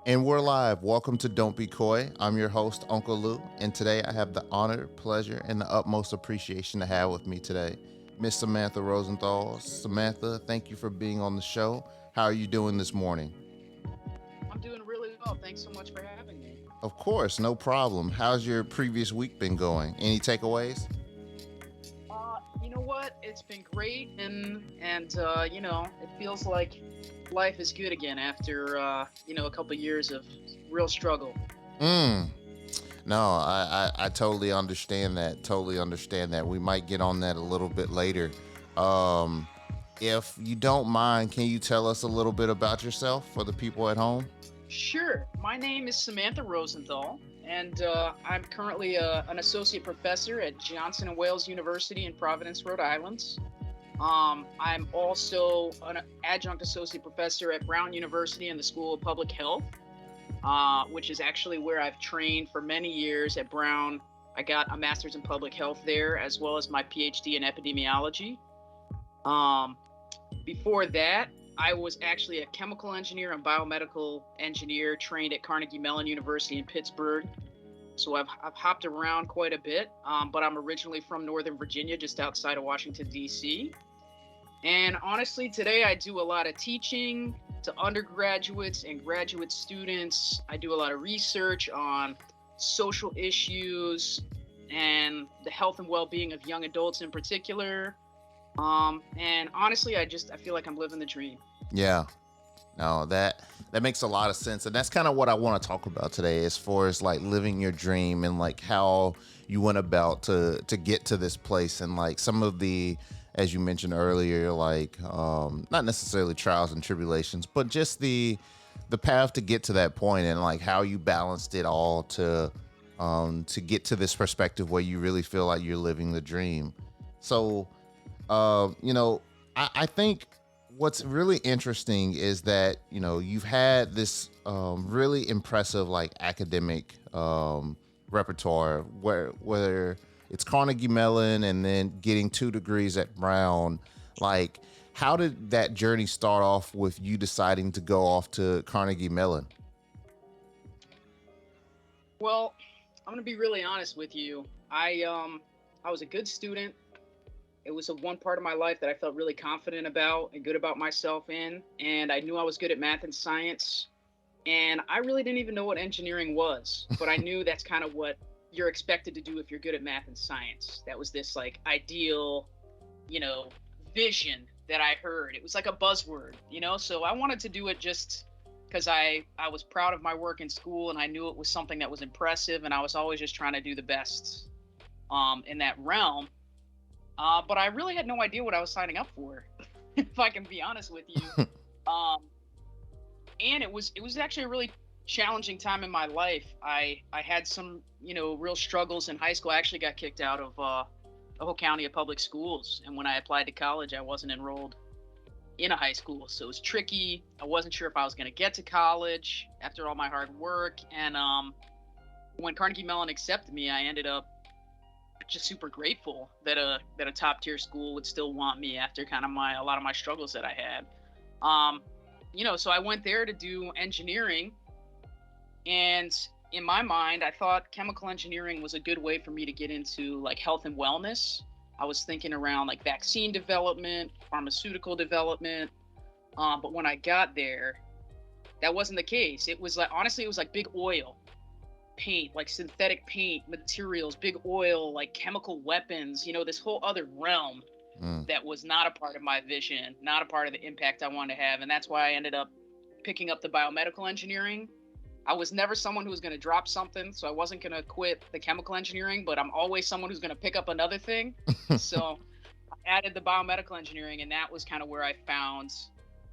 And we're live. Welcome to Don't Be Coy. I'm your host, Unkle Lew, and today I have the honor, pleasure, and the utmost appreciation to have with me today, Miss Samantha Rosenthal. Samantha, thank you for being on the show. How are you doing this morning? I'm doing really well. Thanks so much for having me. Of course, no problem. How's your previous week been going? Any takeaways? You know what? It's been great, and it feels like life is good again after a couple years of real struggle. Mm. No, I totally understand that. Totally understand that. We might get on that a little bit later. Um, if you don't mind, can you tell us a little bit about yourself for the people at home? Sure. My name is Samantha Rosenthal, and I'm currently an associate professor at Johnson and Wales University in Providence, Rhode Island. I'm also an adjunct associate professor at Brown University in the School of Public Health, which is actually where I've trained for many years at Brown. I got a master's in public health there, as well as my PhD in epidemiology. Um, Before that, I was actually a chemical engineer and biomedical engineer trained at Carnegie Mellon University in Pittsburgh. So I've hopped around quite a bit, but I'm originally from Northern Virginia, just outside of Washington, D.C. And honestly, today I do a lot of teaching to undergraduates and graduate students. I do a lot of research on social issues and the health and well-being of young adults in particular. And honestly, I feel like I'm living the dream. Yeah. No, that makes a lot of sense, and that's kind of what I want to talk about today, as far as like living your dream and like how you went about to get to this place, and like some of the, as you mentioned earlier, like not necessarily trials and tribulations, but just the path to get to that point, and like how you balanced it all to get to this perspective where you really feel like you're living the dream. So, I think what's really interesting is that you've had this really impressive like academic repertoire, whether it's Carnegie Mellon and then getting 2 degrees at Brown. Like, how did that journey start off with you deciding to go off to Carnegie Mellon? Well, I'm gonna be really honest with you. I was a good student. It was a one part of my life that I felt really confident about and good about myself in. And I knew I was good at math and science. And I really didn't even know what engineering was, but I knew that's kind of what you're expected to do if you're good at math and science. That was this like ideal, you know, vision that I heard. It was like a buzzword. So I wanted to do it just because I was proud of my work in school and I knew it was something that was impressive. And I was always just trying to do the best in that realm. But I really had no idea what I was signing up for, if I can be honest with you. Um, and it was actually a really challenging time in my life. I had some real struggles in high school. I actually got kicked out of the whole county of public schools, and when I applied to college, I wasn't enrolled in a high school, so it was tricky. I wasn't sure if I was going to get to college after all my hard work. And when Carnegie Mellon accepted me, I ended up just super grateful that a top tier school would still want me after kind of a lot of my struggles that I had. Um, so I went there to do engineering, and in my mind, I thought chemical engineering was a good way for me to get into like health and wellness. I was thinking around like vaccine development, pharmaceutical development. But when I got there, that wasn't the case. It was like, honestly, it was like big oil, paint, like synthetic paint materials, big oil, like chemical weapons, this whole other realm Mm. that was not a part of my vision, not a part of the impact I wanted to have. And that's why I ended up picking up the biomedical engineering. I was never someone who was going to drop something, so I wasn't going to quit the chemical engineering, but I'm always someone who's going to pick up another thing. So I added the biomedical engineering, and that was kind of where I found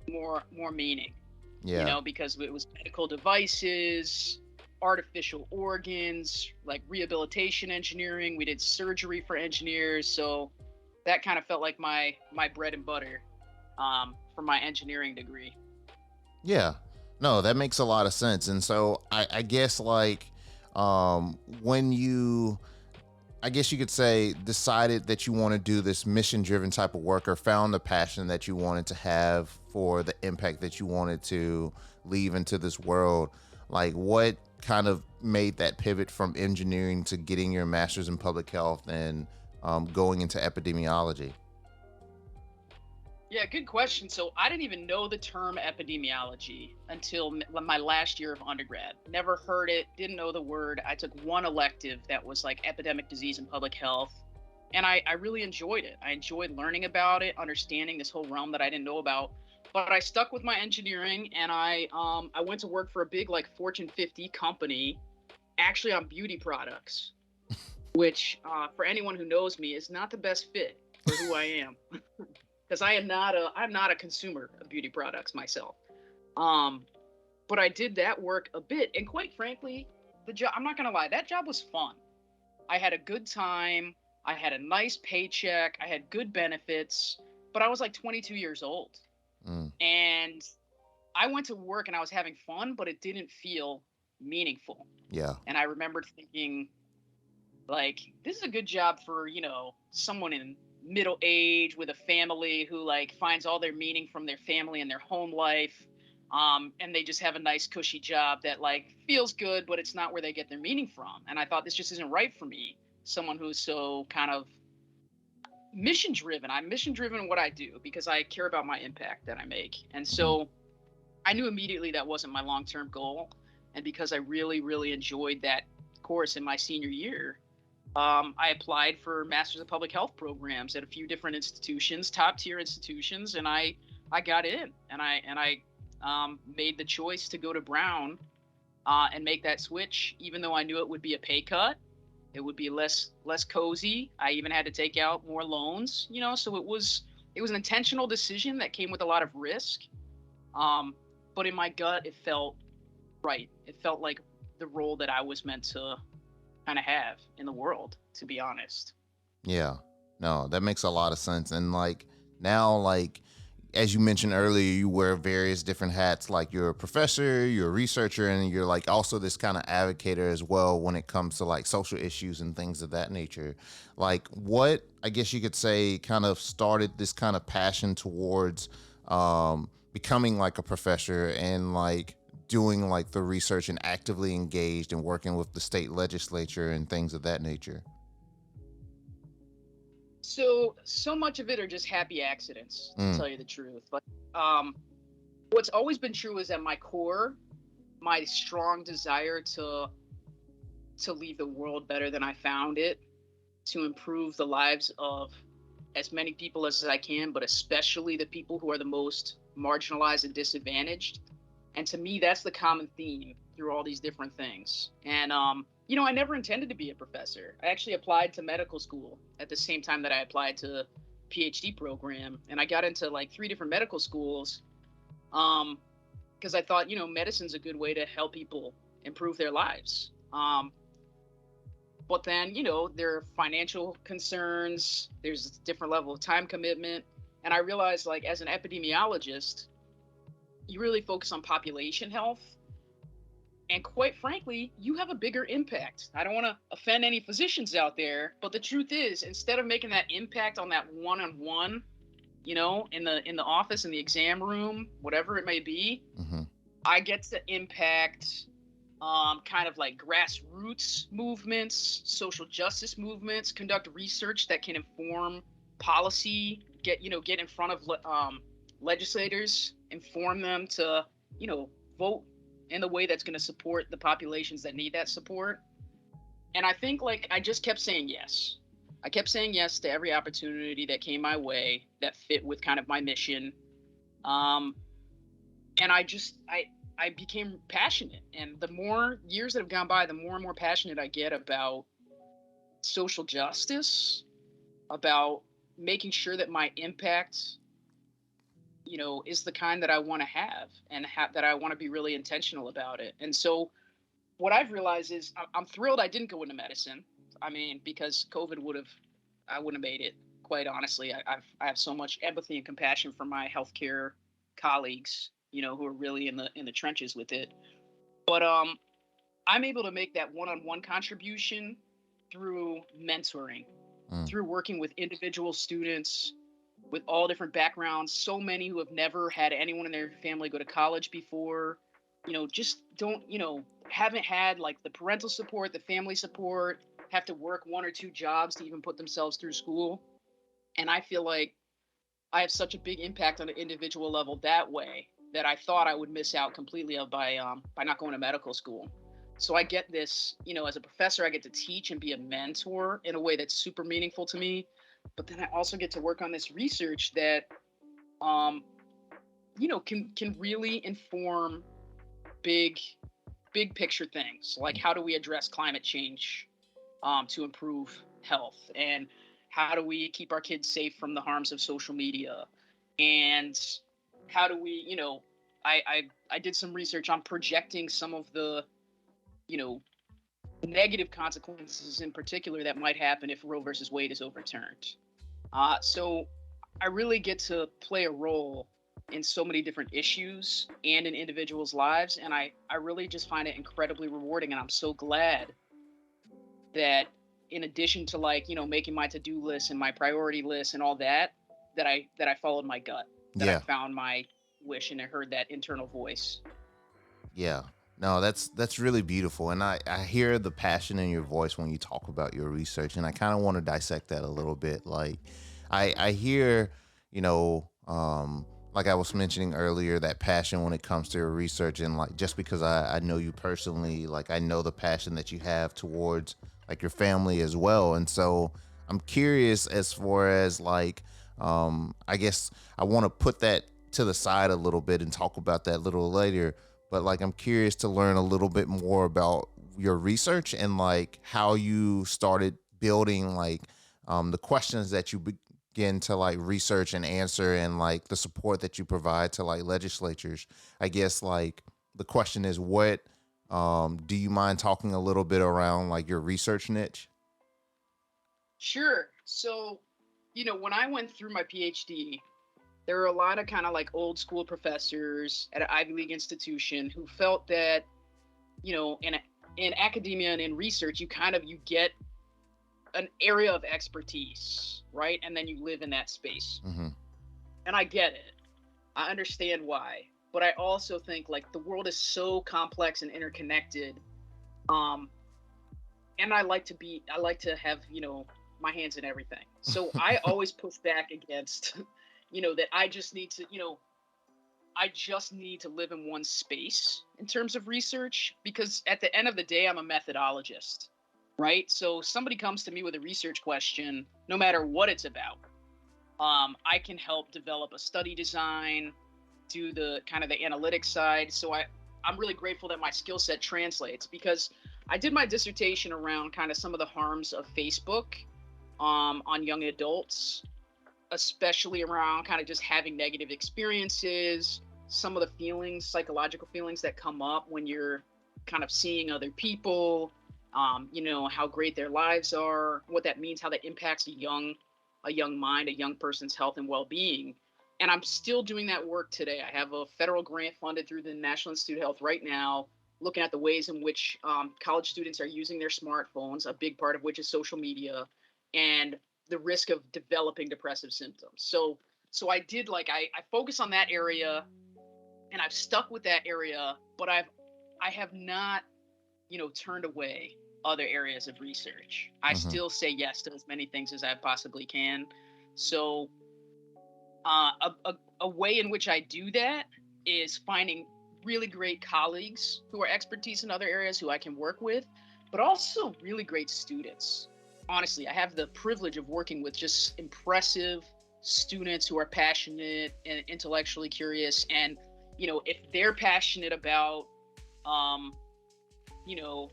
more meaning, Yeah. because it was medical devices, artificial organs, like rehabilitation engineering. We did surgery for engineers, so that kind of felt like my bread and butter for my engineering degree. Yeah. No, that makes a lot of sense. And so I guess like when you I guess you could say, decided that you want to do this mission driven type of work, or found the passion that you wanted to have for the impact that you wanted to leave into this world, like what kind of made that pivot from engineering to getting your master's in public health and going into epidemiology? Yeah, good question. So I didn't even know the term epidemiology until my last year of undergrad. Never heard it, didn't know the word. I took one elective that was like epidemic disease and public health. And I really enjoyed it. I enjoyed learning about it, understanding this whole realm that I didn't know about. But I stuck with my engineering, and I went to work for a big like Fortune 50 company, actually on beauty products, which for anyone who knows me is not the best fit for who I am. Because I'm not a consumer of beauty products myself. Um, but I did that work a bit, and quite frankly, the job, I'm not gonna lie, that job was fun. I had a good time. I had a nice paycheck. I had good benefits, but I was like 22 years old, Mm, and I went to work and I was having fun, but it didn't feel meaningful. yeah. And I remembered thinking, like, this is a good job for, someone in middle age with a family who like finds all their meaning from their family and their home life. And they just have a nice cushy job that like feels good, but it's not where they get their meaning from. And I thought this just isn't right for me. Someone who's so kind of mission driven. I'm mission driven in what I do because I care about my impact that I make. And Hmm. so I knew immediately that wasn't my long term goal. And because I really, really enjoyed that course in my senior year, I applied for Masters of Public Health programs at a few different institutions, top tier institutions, and I got in, and I made the choice to go to Brown and make that switch, even though I knew it would be a pay cut. It would be less cozy. I even had to take out more loans, so it was an intentional decision that came with a lot of risk. Um, but in my gut, it felt right. It felt like the role that I was meant to kind of have in the world, to be honest. Yeah. No, that makes a lot of sense. And like now, like as you mentioned earlier, you wear various different hats. Like you're a professor, you're a researcher, and you're like also this kind of advocator as well when it comes to like social issues and things of that nature. Like what I guess you could say kind of started this kind of passion towards becoming like a professor and like doing like the research and actively engaged and working with the state legislature and things of that nature. So much of it are just happy accidents, to Mm, tell you the truth. Like, um, what's always been true is at my core, my strong desire to leave the world better than I found it, to improve the lives of as many people as I can, but especially the people who are the most marginalized and disadvantaged. And to me, that's the common theme through all these different things. And I never intended to be a professor. I actually applied to medical school at the same time that I applied to PhD program, and I got into like three different medical schools um, because I thought, medicine's a good way to help people improve their lives. But then, there are financial concerns. There's a different level of time commitment, and I realized, like, as an epidemiologist, you really focus on population health. And quite frankly, you have a bigger impact. I don't want to offend any physicians out there, but the truth is, instead of making that impact on that one-on-one, in the office, in the exam room, whatever it may be, mm-hmm. I get to impact kind of like grassroots movements, social justice movements, conduct research that can inform policy, get in front of legislators, inform them to, vote in the way that's going to support the populations that need that support. And I think like I just kept saying yes. I kept saying yes to every opportunity that came my way that fit with kind of my mission. Um, and I became passionate. And the more years that have gone by, the more and more passionate I get about social justice, about making sure that my impact, is the kind that I want to have and that I want to be really intentional about it. And so what I've realized is I'm thrilled I didn't go into medicine. I mean, because COVID I wouldn't have made it. Quite honestly, I have so much empathy and compassion for my healthcare colleagues, who are really in the trenches with it. But I'm able to make that one-on-one contribution through mentoring, Mm. through working with individual students with all different backgrounds, so many who have never had anyone in their family go to college before, just don't, haven't had like the parental support, the family support, have to work one or two jobs to even put themselves through school. And I feel like I have such a big impact on an individual level that way that I thought I would miss out completely of by not going to medical school. So I get this, as a professor, I get to teach and be a mentor in a way that's super meaningful to me. But then I also get to work on this research that, um, can really inform big, big picture things like how do we address climate change, to improve health, and how do we keep our kids safe from the harms of social media, and how do we, I did some research on projecting some of the, you know negative consequences in particular that might happen if Roe versus Wade is overturned. So I really get to play a role in so many different issues and in individuals' lives, and I really just find it incredibly rewarding, and I'm so glad that, in addition to, like, making my to-do list and my priority list and all that, that I followed my gut, that I Yeah. found my wish and I heard that internal voice. Yeah. No, that's really beautiful. And I hear the passion in your voice when you talk about your research. And I kind of want to dissect that a little bit. Like I hear, you know, like I was mentioning earlier, that passion when it comes to your research. And like just because I know you personally, like I know the passion that you have towards like your family as well. And so I'm curious as far as like I guess I want to put that to the side a little bit and talk about that a little later, but like I'm curious to learn a little bit more about your research and like how you started building like the questions that you begin to like research and answer and like the support that you provide to like legislatures. I guess like the question is what do you mind talking a little bit around like your research niche? Sure. So, when I went through my PhD, there were a lot of kind of like old school professors at an Ivy League institution who felt that, in academia and in research, you get an area of expertise, right? And then you live in that space. Hmm. And I get it. I understand why. But I also think like the world is so complex and interconnected. Um, and I like to have, my hands in everything. So I always push back against, that I just need to live in one space in terms of research, because at the end of the day, I'm a methodologist, right? So somebody comes to me with a research question, no matter what it's about. I can help develop a study design, do the kind of the analytics side. So I'm really grateful that my skill set translates, because I did my dissertation around kind of some of the harms of Facebook, on young adults, especially around kind of just having negative experiences, some of the feelings, psychological feelings that come up when you're kind of seeing other people, how great their lives are, what that means, how that impacts a young mind, a young person's health and well-being. And I'm still doing that work today. I have a federal grant funded through the National Institute of Health right now, looking at the ways in which college students are using their smartphones, a big part of which is social media, and the risk of developing depressive symptoms. So I focus on that area, and I've stuck with that area, but I have not, turned away other areas of research. I Hmm. still say yes to as many things as I possibly can. So a way in which I do that is finding really great colleagues who are expertise in other areas who I can work with, but also really great students. Honestly, I have the privilege of working with just impressive students who are passionate and intellectually curious. And, if they're passionate about, um, you know,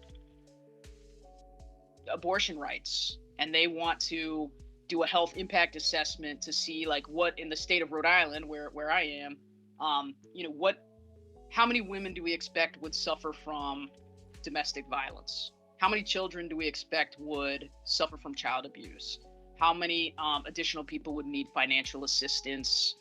abortion rights, and they want to do a health impact assessment to see like what in the state of Rhode Island, where I am, what how many women do we expect would suffer from domestic violence? How many children do we expect would suffer from child abuse? How many additional people would need financial assistance?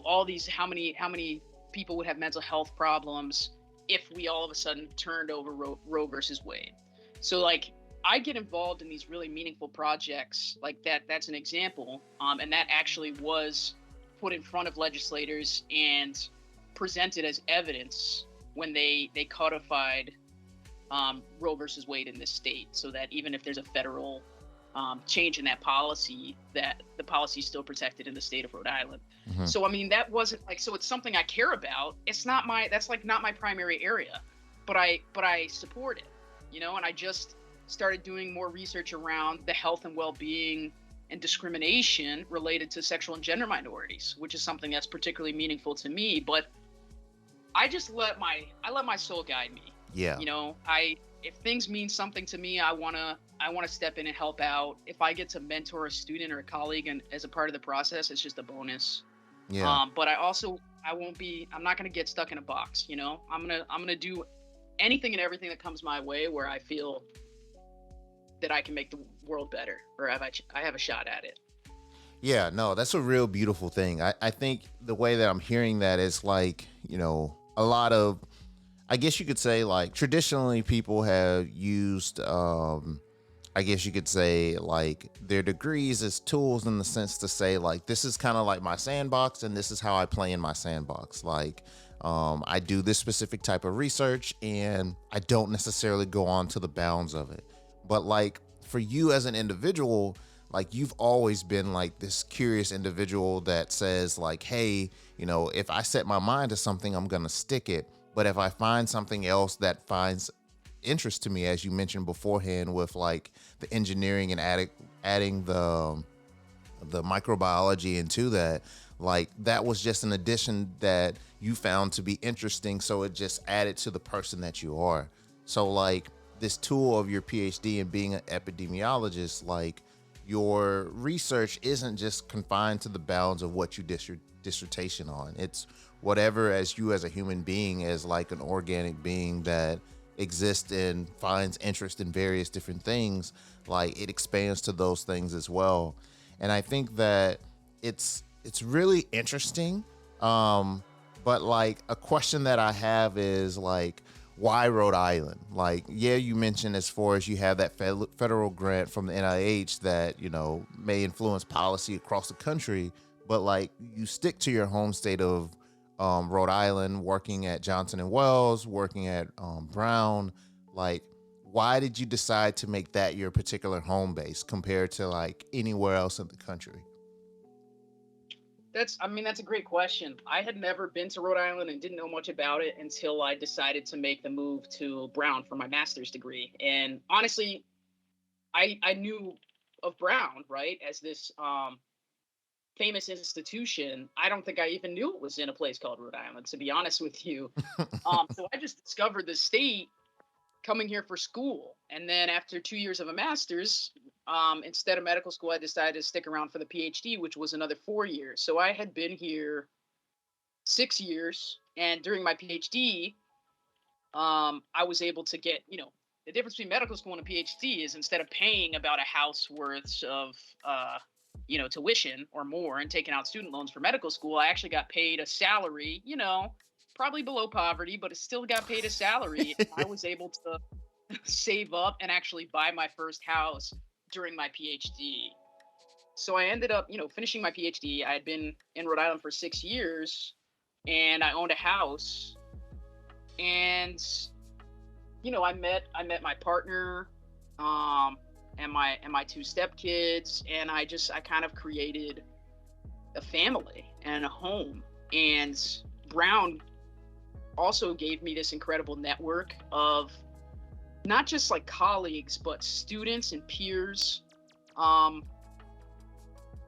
All these, how many people would have mental health problems if we all of a sudden turned over Roe versus Wade? So like I get involved in these really meaningful projects like that. That's an example. And that actually was put in front of legislators and presented as evidence when they codified Roe versus Wade in this state, so that even if there's a federal change in that policy, that the policy is still protected in the state of Rhode Island. Hmm. So I mean, that wasn't like, so it's something I care about. It's not my, that's like not my primary area, but I support it, you know. And I just started doing more research around the health and well-being and discrimination related to sexual and gender minorities, which is something that's particularly meaningful to me. But I just let my soul guide me. Yeah. You know, if things mean something to me, I wanna step in and help out. If I get to mentor a student or a colleague and as a part of the process, it's just a bonus. Yeah. But I'm not gonna get stuck in a box. You know, I'm gonna do anything and everything that comes my way where I feel that I can make the world better, or I have a shot at it. Yeah, no, that's a real beautiful thing. I think the way that I'm hearing that is like, a lot of, I guess you could say, like, traditionally people have used, I guess you could say, like, their degrees as tools in the sense to say, like, this is kind of like my sandbox and this is how I play in my sandbox. Like, I do this specific type of research and I don't necessarily go on to the bounds of it. But like for you as an individual, like you've always been like this curious individual that says like, hey, if I set my mind to something, I'm going to stick it. But if I find something else that finds interest to me, as you mentioned beforehand, with like the engineering and adding the microbiology into that, like that was just an addition that you found to be interesting. So it just added to the person that you are. So like this tool of your PhD and being an epidemiologist, like your research isn't just confined to the bounds of what you did your dissertation on. It's whatever, as you as a human being, as like an organic being that exists and finds interest in various different things, like it expands to those things as well. And I think that it's really interesting. But like a question that I have is like, why Rhode Island? Like, yeah, you mentioned as far as you have that federal grant from the NIH that, may influence policy across the country, but like you stick to your home state of Rhode Island, working at Johnson and Wells, working at Brown. Like, why did you decide to make that your particular home base compared to like anywhere else in the country? That's a great question. I had never been to Rhode Island and didn't know much about it until I decided to make the move to Brown for my master's degree. And honestly, I knew of Brown, right, as this famous institution. I don't think I even knew it was in a place called Rhode Island, to be honest with you. So I just discovered the state coming here for school. And then after 2 years of a master's, instead of medical school, I decided to stick around for the PhD, which was another 4 years. So I had been here 6 years. And during my PhD, I was able to get, the difference between medical school and a PhD is instead of paying about a house worth of, tuition or more and taking out student loans for medical school, I actually got paid a salary, probably below poverty, but it still got paid a salary. And I was able to save up and actually buy my first house during my PhD. So I ended up, finishing my PhD. I had been in Rhode Island for 6 years and I owned a house. And, I met my partner, and my two stepkids, and I kind of created a family and a home. And Brown also gave me this incredible network of not just like colleagues, but students and peers. And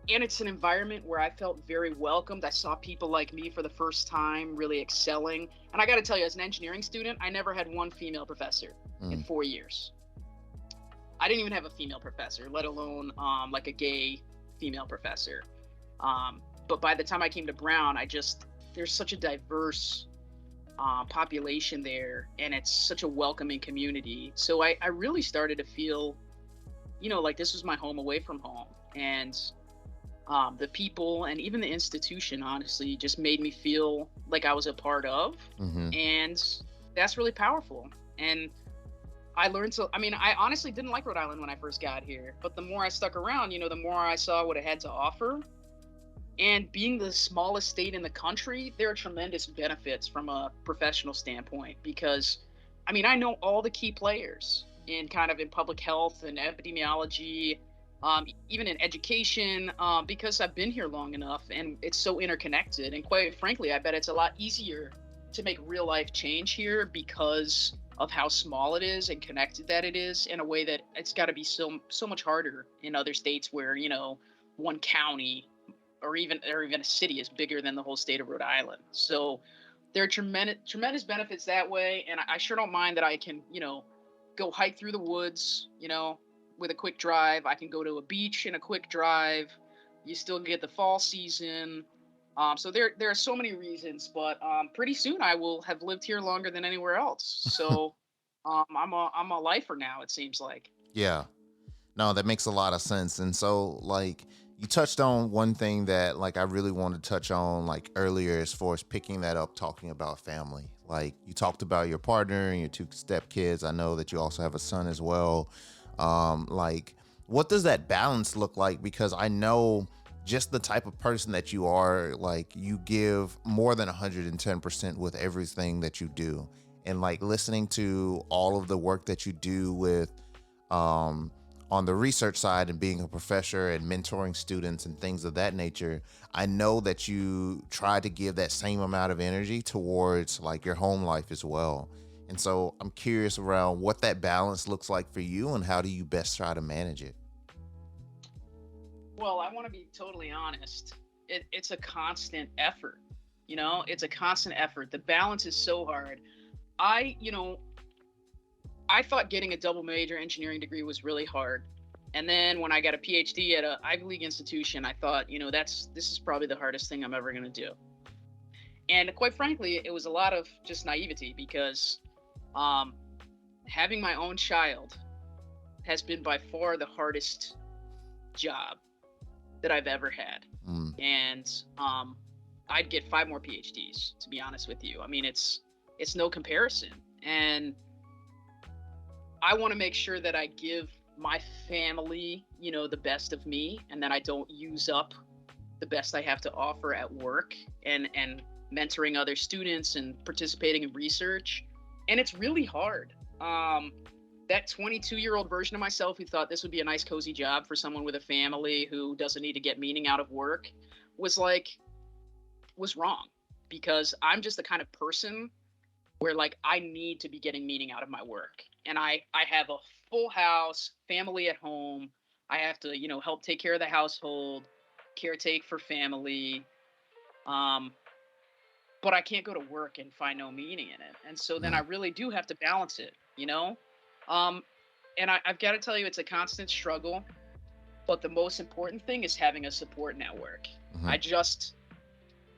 it's an environment where I felt very welcomed. I saw people like me for the first time really excelling. And I got to tell you, as an engineering student, I never had one female professor in 4 years. I didn't even have a female professor, let alone like a gay female professor. But by the time I came to Brown, there's such a diverse population there, and it's such a welcoming community. So I really started to feel, like this was my home away from home. And the people and even the institution, honestly, just made me feel like I was a part of. Mm-hmm. And that's really powerful. And I learned to, I mean, I honestly didn't like Rhode Island when I first got here, but the more I stuck around, the more I saw what it had to offer. And being the smallest state in the country, there are tremendous benefits from a professional standpoint because, I mean, I know all the key players in kind of in public health and epidemiology, even in education, because I've been here long enough and it's so interconnected. And quite frankly, I bet it's a lot easier to make real life change here because of how small it is and connected that it is in a way that it's got to be so much harder in other states where one county or even a city is bigger than the whole state of Rhode Island. So there are tremendous benefits that way, and I sure don't mind that I can go hike through the woods with a quick drive. I can go to a beach in a quick drive. You still get the fall season. So there are so many reasons, but pretty soon I will have lived here longer than anywhere else. So I'm a lifer now. It seems like. Yeah. No, that makes a lot of sense. And so, like, you touched on one thing that, like, I really wanted to touch on, like, earlier, as far as picking that up, talking about family. Like, you talked about your partner and your two stepkids. I know that you also have a son as well. Like, what does that balance look like? Because I know just the type of person that you are, like, you give more than 110% with everything that you do. And, like, listening to all of the work that you do with, um, on the research side and being a professor and mentoring students and things of that nature, I know that you try to give that same amount of energy towards, like, your home life as well. And so I'm curious around what that balance looks like for you and how do you best try to manage it? Well, I want to be totally honest. It's a constant effort. It's a constant effort. The balance is so hard. I, you know, I thought getting a double major engineering degree was really hard. And then when I got a PhD at a Ivy League institution, I thought, this is probably the hardest thing I'm ever going to do. And quite frankly, it was a lot of just naivety because um, having my own child has been by far the hardest job that I've ever had. Mm, And I'd get 5 more PhDs, to be honest with you. I mean, it's no comparison. And I want to make sure that I give my family, the best of me, and that I don't use up the best I have to offer at work and mentoring other students and participating in research. And it's really hard. That 22-year-old version of myself who thought this would be a nice cozy job for someone with a family who doesn't need to get meaning out of work was wrong, because I'm just the kind of person where, like, I need to be getting meaning out of my work. And I have a full house, family at home. I have to, help take care of the household, caretake for family. Um, but I can't go to work and find no meaning in it. And so then I mm, really do have to balance it. Um, and I've got to tell you, it's a constant struggle. But the most important thing is having a support network. mhm. I just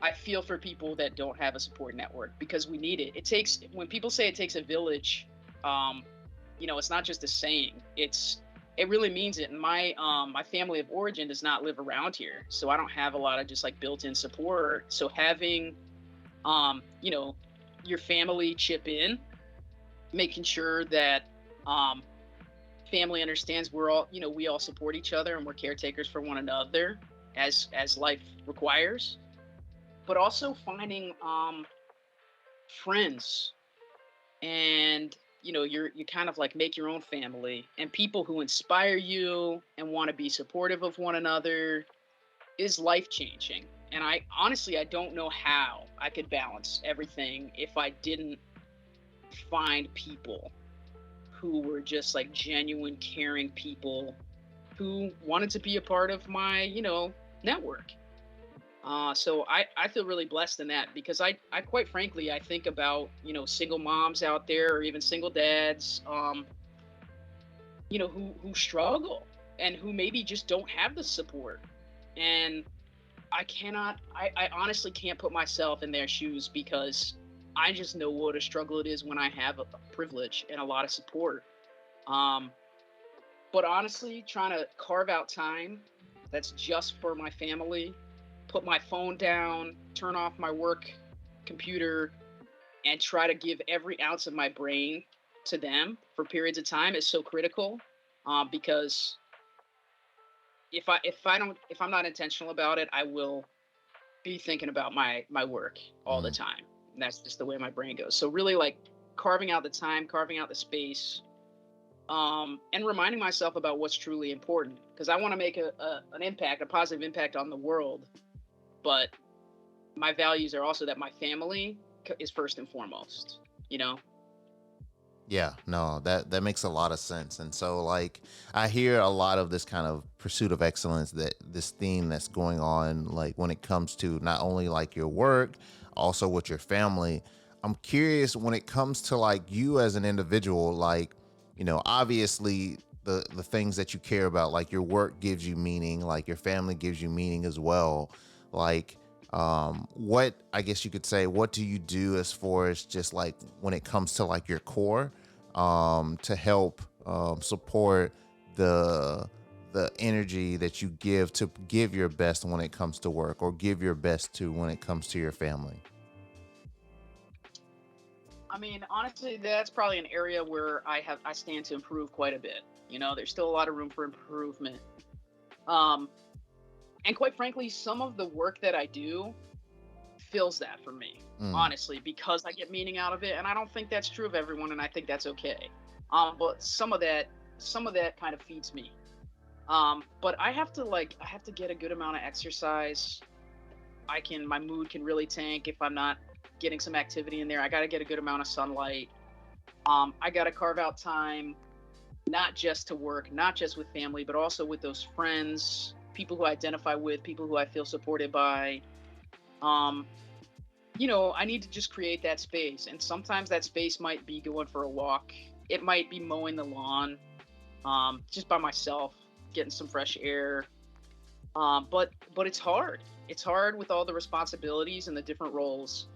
I feel for people that don't have a support network because we need it. When people say it takes a village, um, it's not just a saying. It really means it. And my family of origin does not live around here, so I don't have a lot of just like built-in support. So having um, you know, your family chip in, making sure that um, family understands we all support each other and we're caretakers for one another as life requires, but also finding friends and you kind of like make your own family and people who inspire you and want to be supportive of one another is life changing. And I don't know how I could balance everything if I didn't find people who were just like genuine caring people who wanted to be a part of my network. So I feel really blessed in that because I quite frankly I think about single moms out there or even single dads who struggle and who maybe just don't have the support. And I honestly can't put myself in their shoes because I just know what a struggle it is when I have a privilege and a lot of support. um but honestly, trying to carve out time that's just for my family, put my phone down, turn off my work computer, and try to give every ounce of my brain to them for periods of time is so critical, because if I'm not intentional about it, I will be thinking about my work all the Mm. time. And that's just the way my brain goes. So really, like, carving out the time, carving out the space, and reminding myself about what's truly important, because I want to make an impact, a positive impact on the world. But my values are also that my family is first and foremost. You know. Yeah, no, that makes a lot of sense. And so like I hear a lot of this kind of pursuit of excellence, that this theme that's going on like when it comes to not only like your work, also with your family. I'm curious when it comes to like you as an individual, like, obviously the things that you care about, like your work gives you meaning, like your family gives you meaning as well. Like what, I guess you could say, what do you do as far as just like when it comes to like your core, to help support the the energy that you give to give your best when it comes to work, or give your best to when it comes to your family? I mean, honestly, that's probably an area where I stand to improve quite a bit. There's still a lot of room for improvement. Um, and quite frankly, some of the work that I do fills that for me, Mm, honestly, because I get meaning out of it. And I don't think that's true of everyone, and I think that's okay. But some of that kind of feeds me. But I have to get a good amount of exercise. My mood can really tank if I'm not getting some activity in there. I got to get a good amount of sunlight. I got to carve out time, not just to work, not just with family, but also with those friends, people who I identify with, people who I feel supported by. Um, I need to just create that space. And sometimes that space might be going for a walk. It might be mowing the lawn, just by myself, getting some fresh air. But it's hard. It's hard with all the responsibilities and the different roles,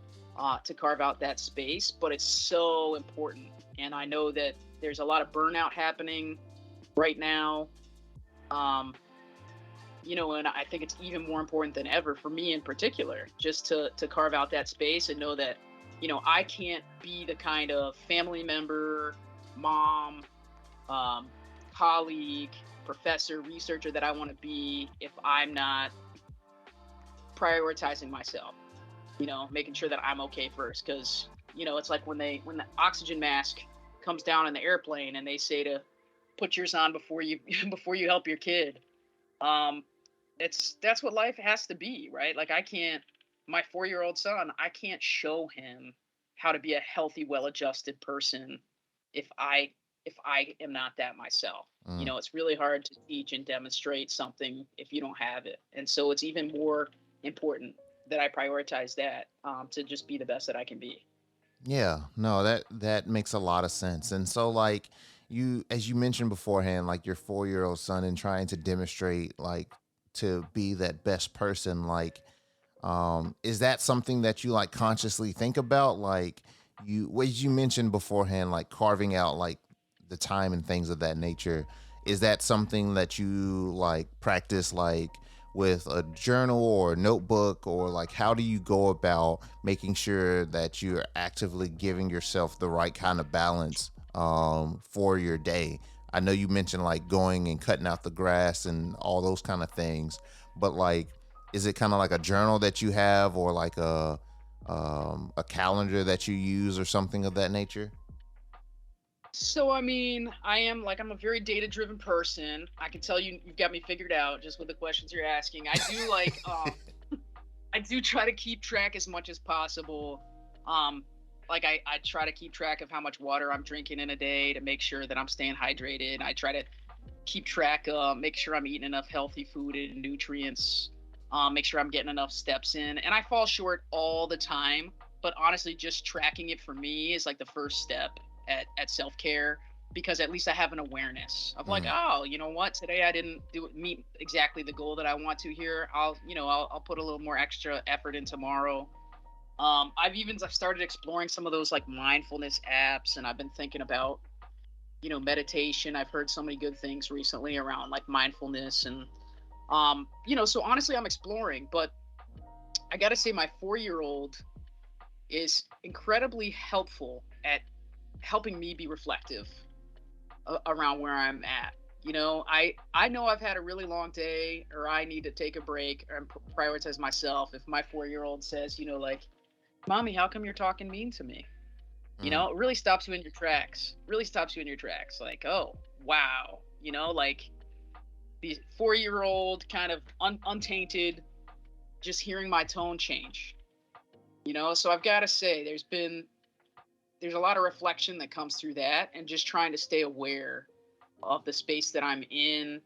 to carve out that space. But it's so important. And I know that there's a lot of burnout happening right now. Um, and I think it's even more important than ever for me in particular, just to carve out that space and know that, I can't be the kind of family member, mom, um, colleague, professor, researcher that I want to be if I'm not prioritizing myself. Making sure that I'm okay first, because it's like when the oxygen mask comes down in the airplane and they say to put yours on before you before you help your kid. Um, that's what life has to be, right? Like, I can't my 4-year-old son, I can't show him how to be a healthy, well-adjusted person if I am not that myself. mm. It's really hard to teach and demonstrate something if you don't have it. And so it's even more important that I prioritize that, to just be the best that I can be. Yeah, no, that makes a lot of sense. And so like you, as you mentioned beforehand, like your 4-year-old son, and trying to demonstrate like to be that best person, like is that something that you like consciously think about? Like you, what you mentioned beforehand, like carving out like the time and things of that nature. Is that something that you like practice like with a journal or a notebook, or like how do you go about making sure that you're actively giving yourself the right kind of balance for your day? I know you mentioned like going and cutting out the grass and all those kind of things, but like is it kind of like a journal that you have, or like a calendar that you use, or something of that nature? So I mean, I'm a very data driven person. I can tell you've got me figured out just with the questions you're asking. I do try to keep track as much as possible. Like, I try to keep track of how much water I'm drinking in a day to make sure that I'm staying hydrated. I try to keep track, make sure I'm eating enough healthy food and nutrients, make sure I'm getting enough steps in. And I fall short all the time. But honestly, just tracking it for me is like the first step at self care, because at least I have an awareness of, like, Mm, oh, you know what, today I didn't meet exactly the goal that I want to here. I'll put a little more extra effort in tomorrow. I've started exploring some of those, like, mindfulness apps, and I've been thinking about, meditation. I've heard so many good things recently around, like, mindfulness, and so honestly, I'm exploring. But I got to say, my 4-year-old is incredibly helpful at helping me be reflective around where I'm at. I know I've had a really long day, or I need to take a break and prioritize myself. If my 4-year-old says, like, "Mommy, how come you're talking mean to me?" Mm, It really stops you in your tracks. Really stops you in your tracks. Like, oh wow, like the 4-year-old kind of untainted, just hearing my tone change. So I've got to say, there's a lot of reflection that comes through that, and just trying to stay aware of the space that I'm in,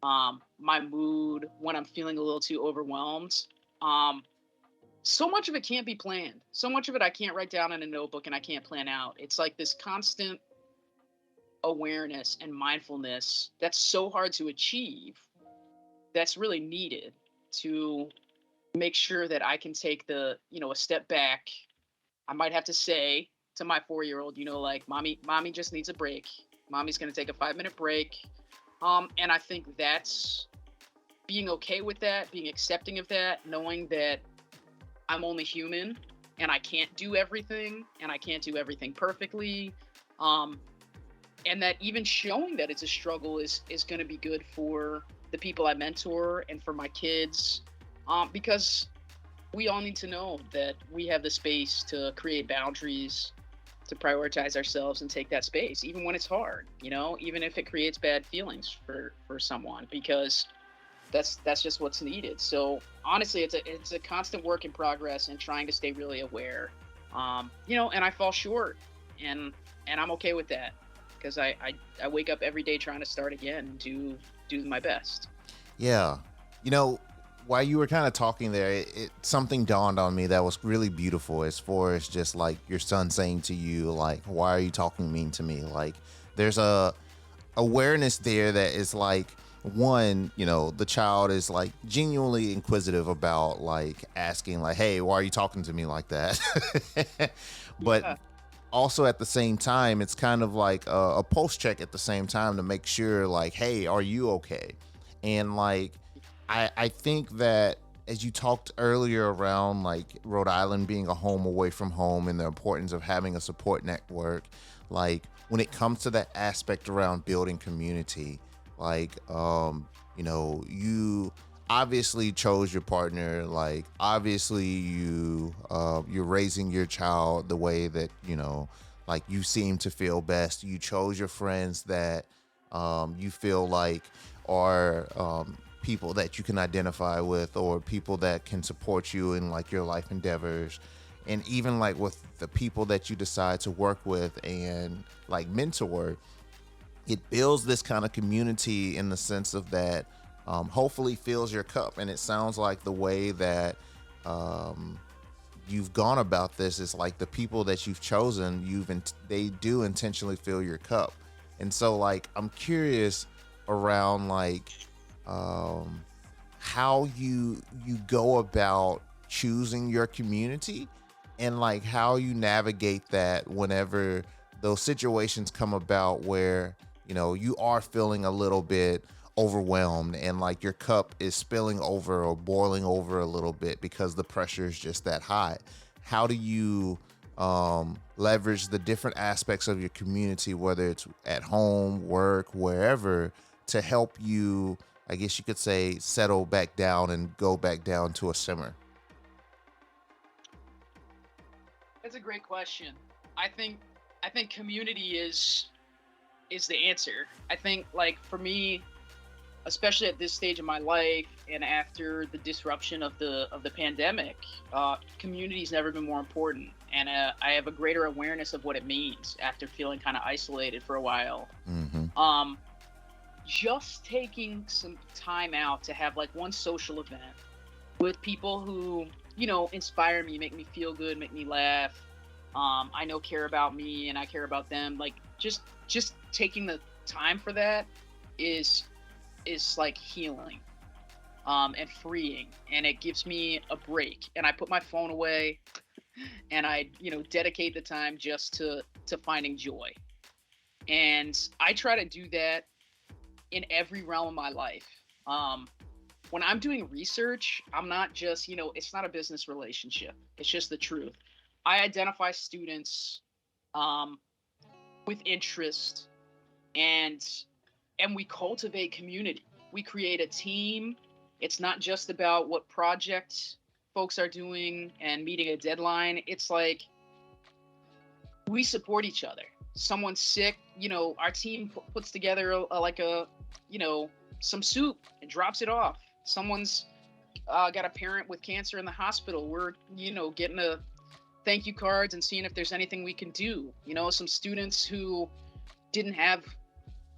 my mood when I'm feeling a little too overwhelmed. Um, so much of it can't be planned. So much of it I can't write down in a notebook and I can't plan out. It's like this constant awareness and mindfulness that's so hard to achieve, that's really needed to make sure that I can take a step back. I might have to say to my 4-year-old, like, mommy just needs a break. Mommy's going to take a 5-minute break. And I think that's being okay with that, being accepting of that, knowing that I'm only human and I can't do everything and I can't do everything perfectly. Um, and that even showing that it's a struggle is going to be good for the people I mentor and for my kids. Because we all need to know that we have the space to create boundaries, to prioritize ourselves and take that space, even when it's hard, even if it creates bad feelings for someone, because that's just what's needed. So honestly, it's a constant work in progress, and trying to stay really aware. And I fall short, and I'm okay with that, because I wake up every day trying to start again and do my best. yeah. You know, while you were kind of talking there, something dawned on me that was really beautiful as far as just like your son saying to you, like, why are you talking mean to me? Like, there's a awareness there that is like, one, the child is like genuinely inquisitive about like asking like, hey, why are you talking to me like that? But Yeah. also at the same time, it's kind of like a pulse check at the same time to make sure like, hey, are you okay? And like, I think that as you talked earlier around like Rhode Island being a home away from home and the importance of having a support network, like when it comes to that aspect around building community, like you obviously chose your partner, like obviously you're raising your child the way that like you seem to feel best. You chose your friends that you feel like are people that you can identify with, or people that can support you in like your life endeavors. And even like with the people that you decide to work with and like mentor, it builds this kind of community in the sense of that, hopefully fills your cup. And it sounds like the way that um, you've gone about this is like the people that you've chosen, they do intentionally fill your cup. And so like I'm curious around like um, how you go about choosing your community, and like how you navigate that whenever those situations come about where you are feeling a little bit overwhelmed and like your cup is spilling over or boiling over a little bit because the pressure is just that high. How do you leverage the different aspects of your community, whether it's at home, work, wherever, to help you, I guess you could say, settle back down and go back down to a simmer? That's a great question. I think community is the answer. I think, like, for me, especially at this stage of my life and after the disruption of the pandemic, community's never been more important. And I have a greater awareness of what it means after feeling kind of isolated for a while. Mm-hmm. Um, just taking some time out to have like one social event with people who inspire me, make me feel good, make me laugh. I know care about me and I care about them. Like, just taking the time for that is like healing, and freeing, and it gives me a break. And I put my phone away, and I dedicate the time just to finding joy. And I try to do that in every realm of my life. Um, when I'm doing research, I'm not just, it's not a business relationship. It's just the truth. I identify students, um, with interest, and we cultivate community. We create a team. It's not just about what projects folks are doing and meeting a deadline. It's like we support each other. Someone's sick, our team puts together like a, you know, some soup and drops it off. Someone's got a parent with cancer in the hospital. We're, getting a thank you cards and seeing if there's anything we can do. Some students who didn't have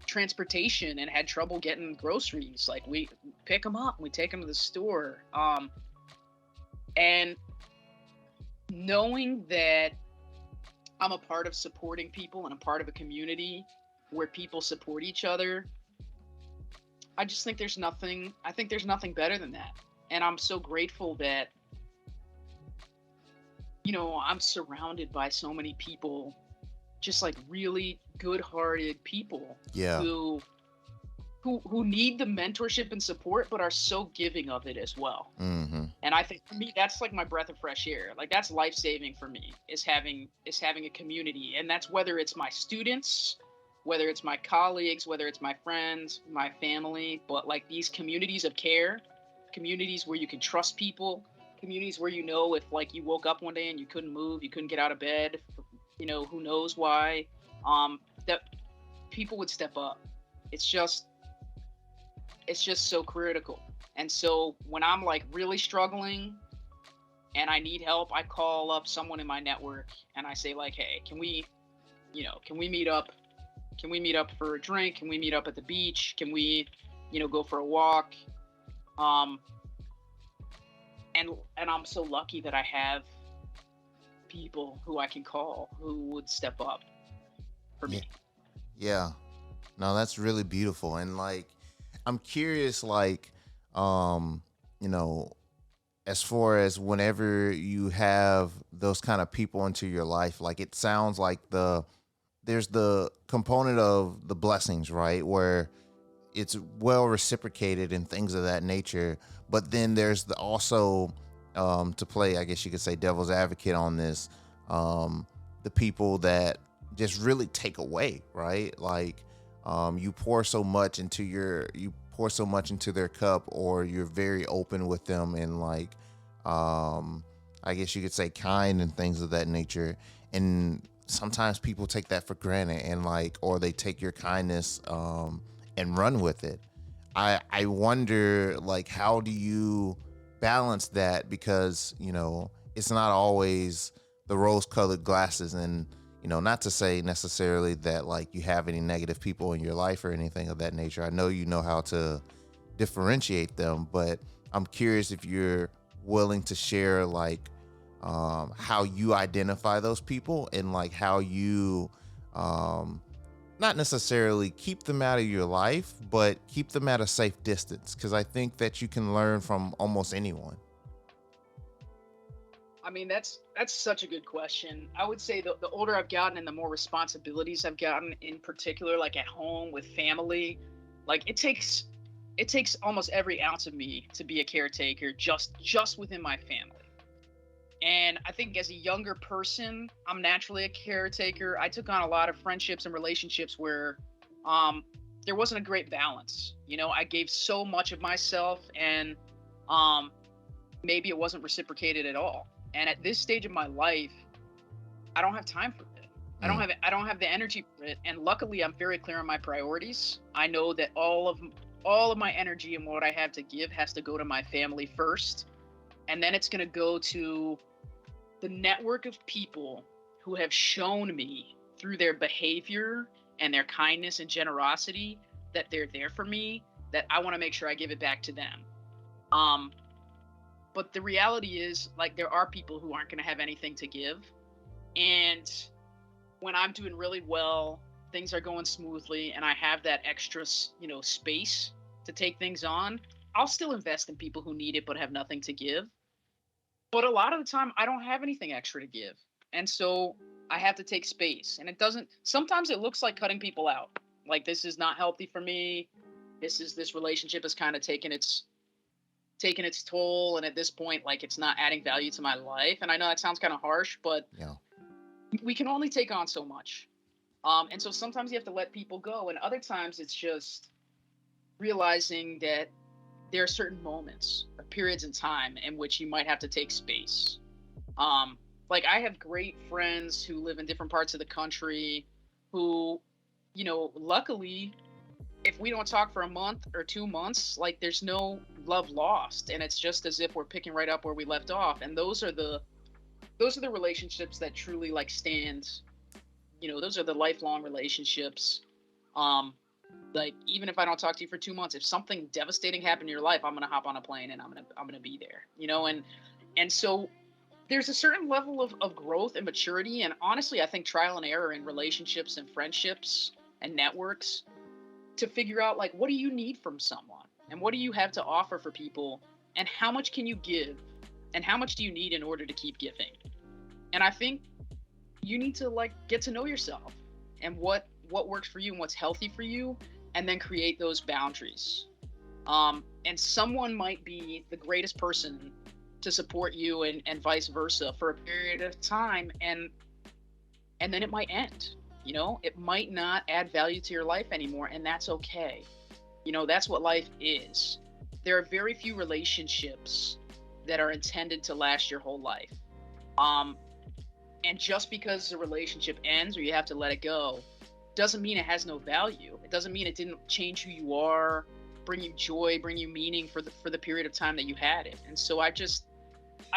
transportation and had trouble getting groceries. Like we pick them up, we take them to the store. And knowing that I'm a part of supporting people and I'm part of a community where people support each other, I just think I think there's nothing better than that. And I'm so grateful that, I'm surrounded by so many people, just like really good-hearted people Yeah. who who need the mentorship and support but are so giving of it as well. Mm-hmm. And I think for me that's like my breath of fresh air. Like that's life-saving for me, is having a community. And that's whether it's my students, whether it's my colleagues, whether it's my friends, my family, but like these communities of care, communities where you can trust people, communities where if like you woke up one day and you couldn't move, you couldn't get out of bed, who knows why, that people would step up. It's just so critical. And so when I'm like really struggling and I need help, I call up someone in my network and I say like, hey, can we meet up? Can we meet up for a drink? Can we meet up at the beach? Can we, go for a walk? Um, and I'm so lucky that I have people who I can call who would step up for Yeah. me. Yeah. No, that's really beautiful. And like, I'm curious, like, um, you know, as far as whenever you have those kind of people into your life, like it sounds like there's the component of the blessings, right? Where it's well reciprocated and things of that nature. But then there's the also to play, I guess you could say, devil's advocate on this, the people that just really take away, right? Like you pour so much into their cup, or you're very open with them and like I guess you could say kind and things of that nature. And sometimes people take that for granted and like, or they take your kindness and run with it. I wonder like how do you balance that, because it's not always the rose colored glasses. And not to say necessarily that like you have any negative people in your life or anything of that nature. I know you know how to differentiate them, but I'm curious if you're willing to share like how you identify those people and like how you um, not necessarily keep them out of your life, but keep them at a safe distance. Because I think that you can learn from almost anyone. I mean, that's such a good question. I would say the older I've gotten and the more responsibilities I've gotten, in particular, like at home with family, like it takes almost every ounce of me to be a caretaker just within my family. And I think as a younger person, I'm naturally a caretaker. I took on a lot of friendships and relationships where um, there wasn't a great balance. I gave so much of myself, and um, maybe it wasn't reciprocated at all. And at this stage of my life, I don't have time for it. Mm, I don't have the energy for it. And luckily, I'm very clear on my priorities. I know that all of my energy and what I have to give has to go to my family first, and then it's going to go to the network of people who have shown me through their behavior and their kindness and generosity that they're there for me, that I want to make sure I give it back to them. Um, but the reality is, like, there are people who aren't going to have anything to give. And when I'm doing really well, things are going smoothly, and I have that extra, space to take things on, I'll still invest in people who need it but have nothing to give. But a lot of the time I don't have anything extra to give. And so I have to take space. And it doesn't sometimes it looks like cutting people out. Like this is not healthy for me. This relationship has kind of taken its toll, and at this point like it's not adding value to my life. And I know that sounds kind of harsh, but yeah. we can only take on so much. And so sometimes you have to let people go, and other times it's just realizing that there are certain moments or periods in time in which you might have to take space. Um, like I have great friends who live in different parts of the country who, luckily, if we don't talk for a month or 2 months, like there's no love lost, and it's just as if we're picking right up where we left off. And those are the relationships that truly like stand. Those are the lifelong relationships. Um, like even if I don't talk to you for 2 months, if something devastating happened in your life, I'm gonna hop on a plane and I'm gonna be there. And so there's a certain level of growth and maturity. And honestly, I think trial and error in relationships and friendships and networks to figure out like what do you need from someone and what do you have to offer for people and how much can you give and how much do you need in order to keep giving. And I think you need to like get to know yourself and what works for you and what's healthy for you, and then create those boundaries. And someone might be the greatest person to support you, and vice versa for a period of time, and then it might end. It might not add value to your life anymore, and that's okay. That's what life is. There are very few relationships that are intended to last your whole life. um and just because the relationship ends or you have to let it go doesn't mean it has no value. It doesn't mean it didn't change who you are, bring you joy, bring you meaning for the period of time that you had it. And so I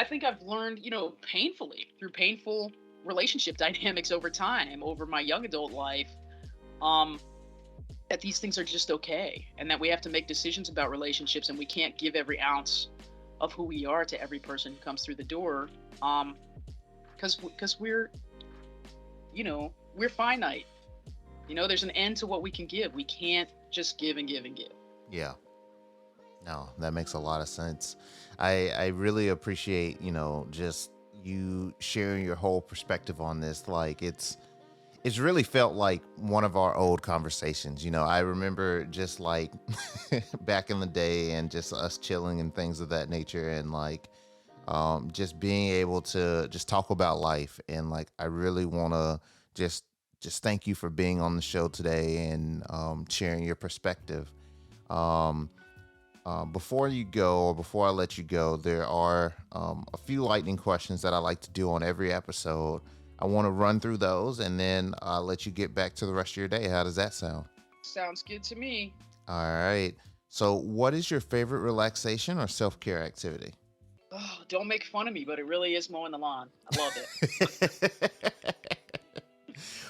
think I've learned, painfully through painful relationship dynamics over time, over my young adult life, um, that these things are just okay, and that we have to make decisions about relationships, and we can't give every ounce of who we are to every person who comes through the door, because we're finite. There's an end to what we can give. We can't just give and give and give. Yeah. No, that makes a lot of sense. I really appreciate, just you sharing your whole perspective on this. Like it's really felt like one of our old conversations. I remember just like back in the day and just us chilling and things of that nature, and like just being able to just talk about life. And like I really want to just thank you for being on the show today and sharing your perspective. Um, before you go, or before I let you go, there are a few lightning questions that I like to do on every episode. I want to run through those, and then I'll let you get back to the rest of your day. How does that sound? Sounds good to me. All right. So, what is your favorite relaxation or self care activity? Oh, don't make fun of me, but it really is mowing the lawn. I love it.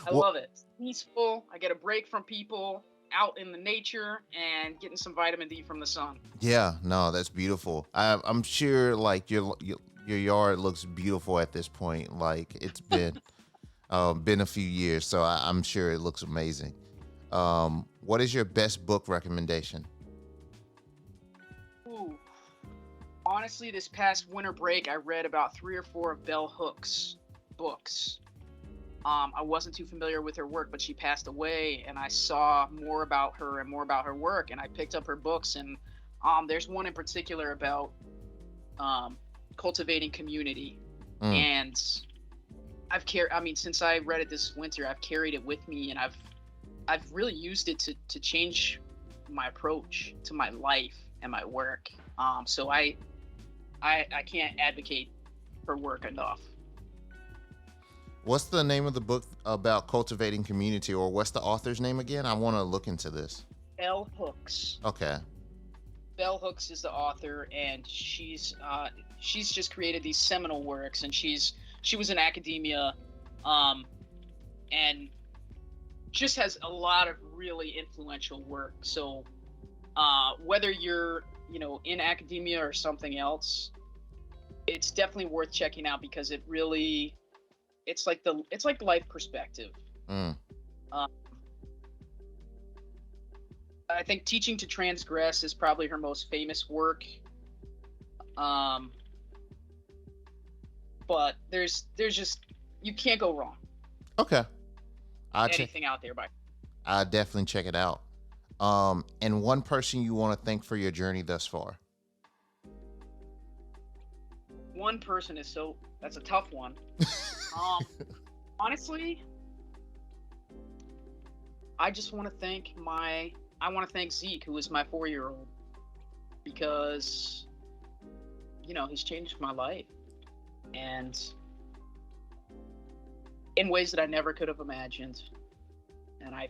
I Well, love it. It's peaceful. I get a break from people, out in the nature, and getting some vitamin D from the sun. yeah, no, that's beautiful. I'm sure like your yard looks beautiful at this point. Like it's been a few years, so I'm sure it looks amazing. What is your best book recommendation? Ooh. Honestly, this past winter break, I read about 3 or 4 of Bell Hook's books. I wasn't too familiar with her work, but she passed away, and I saw more about her and more about her work, and I picked up her books. And there's one in particular about um, cultivating community. Mm. And I mean, since I read it this winter, I've carried it with me, and I've really used it to change my approach to my life and my work. So I can't advocate her work enough. What's the name of the book about cultivating community, or what's the author's name again? I want to look into this. Bell Hooks. Okay. Bell Hooks is the author, and she's just created these seminal works, and she was in academia, um, and just has a lot of really influential work. So whether you're in academia or something else, it's definitely worth checking out because it's like life perspective. Mm. Uh, I think Teaching to Transgress is probably her most famous work. Um, but there's just you can't go wrong. Okay. I'll check. Anything out there by I'll definitely check it out. And one person you want to thank for your journey thus far. one person is that's a tough one. Um, honestly, I just want to thank Zeke, who is my 4-year-old, because he's changed my life, and in ways that I never could have imagined. And I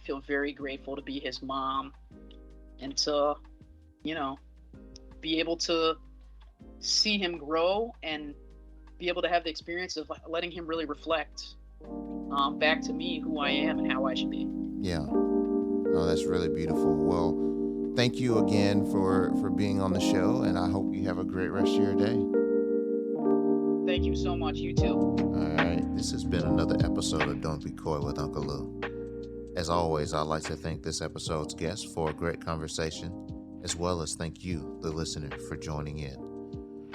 feel very grateful to be his mom, and to, be able to see him grow and be able to have the experience of letting him really reflect back to me who I am and how I should be. Yeah. No, that's really beautiful. Well, thank you again for being on the show, and I hope you have a great rest of your day. Thank you so much. You too. All right. This has been another episode of Don't Be Coy with Unkle Lew. As always, I'd like to thank this episode's guest for a great conversation, as well as thank you, the listener, for joining in.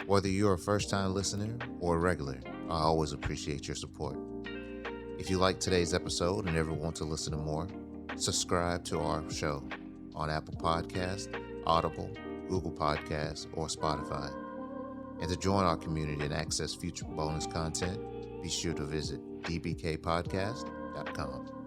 Whether you're a first-time listener or a regular, I always appreciate your support. If you like today's episode and ever want to listen to more, subscribe to our show on Apple Podcasts, Audible, Google Podcasts, or Spotify. And to join our community and access future bonus content, be sure to visit dbkpodcast.com.